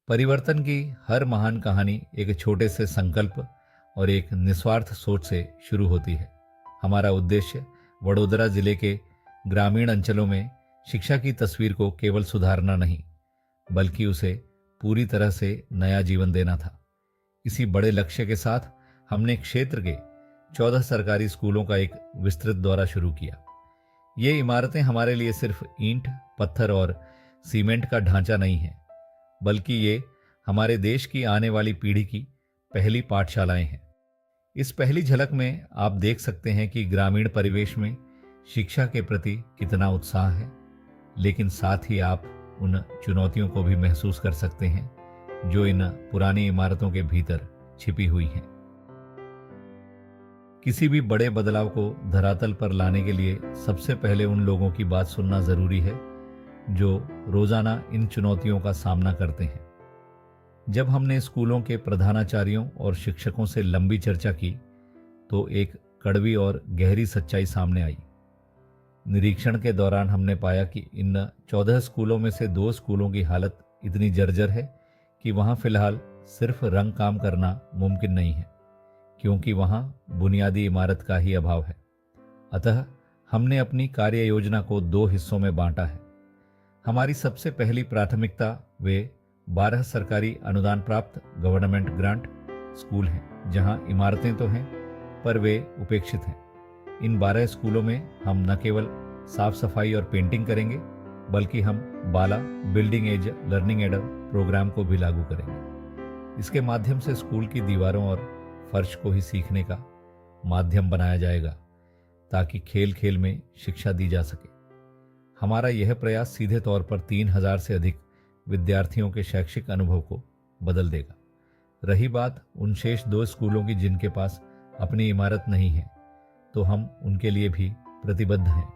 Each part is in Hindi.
परिवर्तन की हर महान कहानी एक छोटे से संकल्प और एक निस्वार्थ सोच से शुरू होती है। हमारा उद्देश्य वडोदरा जिले के ग्रामीण अंचलों में शिक्षा की तस्वीर को केवल सुधारना नहीं, बल्कि उसे पूरी तरह से नया जीवन देना था। इसी बड़े लक्ष्य के साथ हमने क्षेत्र के 14 सरकारी स्कूलों का एक विस्तृत दौरा शुरू किया। ये इमारतें हमारे लिए सिर्फ ईंट, पत्थर और सीमेंट का ढांचा नहीं है, बल्कि ये हमारे देश की आने वाली पीढ़ी की पहली पाठशालाएं हैं। इस पहली झलक में आप देख सकते हैं कि ग्रामीण परिवेश में शिक्षा के प्रति कितना उत्साह है, लेकिन साथ ही आप उन चुनौतियों को भी महसूस कर सकते हैं जो इन पुरानी इमारतों के भीतर छिपी हुई हैं। किसी भी बड़े बदलाव को धरातल पर लाने के लिए सबसे पहले उन लोगों की बात सुनना जरूरी है जो रोजाना इन चुनौतियों का सामना करते हैं। जब हमने स्कूलों के प्रधानाचार्यों और शिक्षकों से लंबी चर्चा की तो एक कड़वी और गहरी सच्चाई सामने आई। निरीक्षण के दौरान हमने पाया कि इन 14 स्कूलों में से 2 स्कूलों की हालत इतनी जर्जर है कि वहां फिलहाल सिर्फ रंग काम करना मुमकिन नहीं है, क्योंकि वहां बुनियादी इमारत का ही अभाव है। अतः हमने अपनी कार्य योजना को 2 हिस्सों में बांटा है। हमारी सबसे पहली प्राथमिकता वे 12 सरकारी अनुदान प्राप्त गवर्नमेंट ग्रांट स्कूल हैं, जहां इमारतें तो हैं पर वे उपेक्षित हैं। इन 12 स्कूलों में हम न केवल साफ सफाई और पेंटिंग करेंगे, बल्कि हम BaLA building as learning aid programme को भी लागू करेंगे। इसके माध्यम से स्कूल की दीवारों और फर्श को ही सीखने का माध्यम बनाया जाएगा, ताकि खेल खेल में शिक्षा दी जा सके। हमारा यह प्रयास सीधे तौर पर 3000 से अधिक विद्यार्थियों के शैक्षिक अनुभव को बदल देगा। रही बात उन शेष 2 स्कूलों की जिनके पास अपनी इमारत नहीं है, तो हम उनके लिए भी प्रतिबद्ध हैं।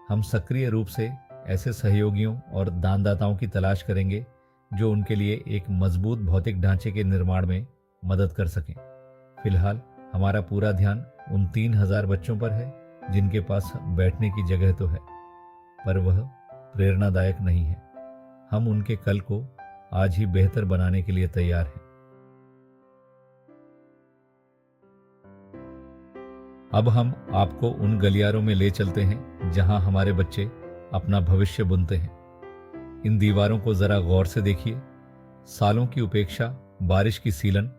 हम सक्रिय रूप से ऐसे सहयोगियों और दानदाताओं की तलाश करेंगे जो उनके लिए एक मजबूत भौतिक ढांचे के निर्माण में मदद कर सकें। फिलहाल हमारा पूरा ध्यान उन 3000 बच्चों पर है जिनके पास बैठने की जगह तो है, पर वह प्रेरणादायक नहीं है। हम उनके कल को आज ही बेहतर बनाने के लिए तैयार हैं। अब हम आपको उन गलियारों में ले चलते हैं जहां हमारे बच्चे अपना भविष्य बुनते हैं। इन दीवारों को जरा गौर से देखिए। सालों की उपेक्षा, बारिश की सीलन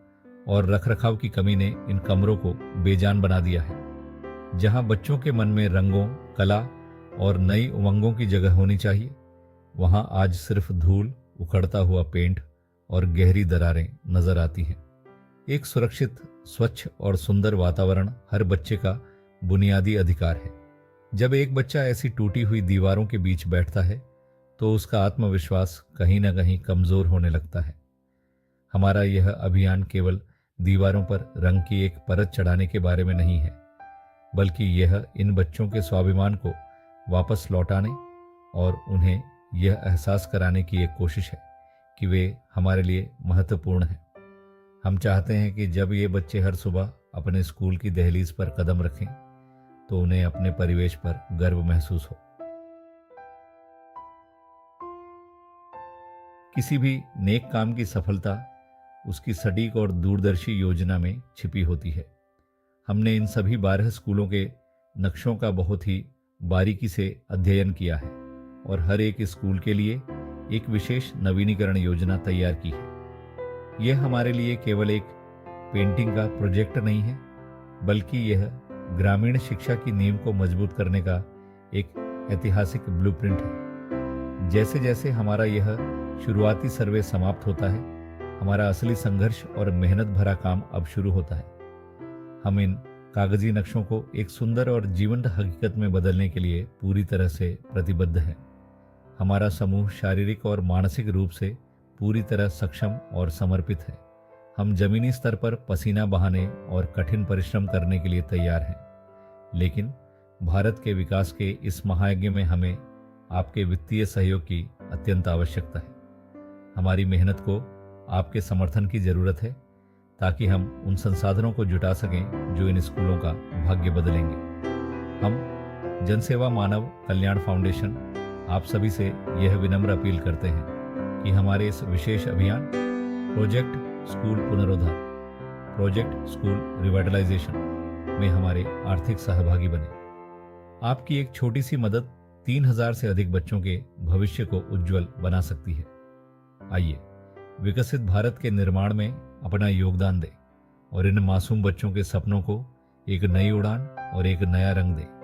और रखरखाव की कमी ने इन कमरों को बेजान बना दिया है। जहां बच्चों के मन में रंगों, कला और नई उमंगों की जगह होनी चाहिए, वहां आज सिर्फ धूल, उखड़ता हुआ पेंट और गहरी दरारें नजर आती हैं। एक सुरक्षित, स्वच्छ और सुंदर वातावरण हर बच्चे का बुनियादी अधिकार है। जब एक बच्चा ऐसी टूटी हुई दीवारों के बीच बैठता है तो उसका आत्मविश्वास कहीं न कहीं कमजोर होने लगता है। हमारा यह अभियान केवल दीवारों पर रंग की एक परत चढ़ाने के बारे में नहीं है, बल्कि यह इन बच्चों के स्वाभिमान को वापस लौटाने और उन्हें यह एहसास कराने की एक कोशिश है कि वे हमारे लिए महत्वपूर्ण हैं। हम चाहते हैं कि जब ये बच्चे हर सुबह अपने स्कूल की दहलीज पर कदम रखें तो उन्हें अपने परिवेश पर गर्व महसूस हो। किसी भी नेक काम की सफलता उसकी सटीक और दूरदर्शी योजना में छिपी होती है। हमने इन सभी 12 स्कूलों के नक्शों का बहुत ही बारीकी से अध्ययन किया है और हर एक स्कूल के लिए एक विशेष नवीनीकरण योजना तैयार की है। यह हमारे लिए केवल एक पेंटिंग का प्रोजेक्ट नहीं है, बल्कि यह ग्रामीण शिक्षा की नींव को मजबूत करने का एक ऐतिहासिक ब्लूप्रिंट है। जैसे जैसे हमारा यह शुरुआती सर्वे समाप्त होता है, हमारा असली संघर्ष और मेहनत भरा काम अब शुरू होता है। हम इन कागजी नक्शों को एक सुंदर और जीवंत हकीकत में बदलने के लिए पूरी तरह से प्रतिबद्ध है। हमारा समूह शारीरिक और मानसिक रूप से पूरी तरह सक्षम और समर्पित है। हम जमीनी स्तर पर पसीना बहाने और कठिन परिश्रम करने के लिए तैयार हैं, लेकिन भारत के विकास के इस महायज्ञ में हमें आपके वित्तीय सहयोग की अत्यंत आवश्यकता है। हमारी मेहनत को आपके समर्थन की जरूरत है, ताकि हम उन संसाधनों को जुटा सकें जो इन स्कूलों का भाग्य बदलेंगे। हम जनसेवा मानव कल्याण फाउंडेशन आप सभी से यह विनम्र अपील करते हैं कि हमारे इस विशेष अभियान प्रोजेक्ट स्कूल पुनरुद्धार, प्रोजेक्ट स्कूल रिवाइटलाइजेशन में हमारे आर्थिक सहभागी बने। आपकी एक छोटी सी मदद 3000 से अधिक बच्चों के भविष्य को उज्जवल बना सकती है। आइए विकसित भारत के निर्माण में अपना योगदान दें और इन मासूम बच्चों के सपनों को एक नई उड़ान और एक नया रंग दें।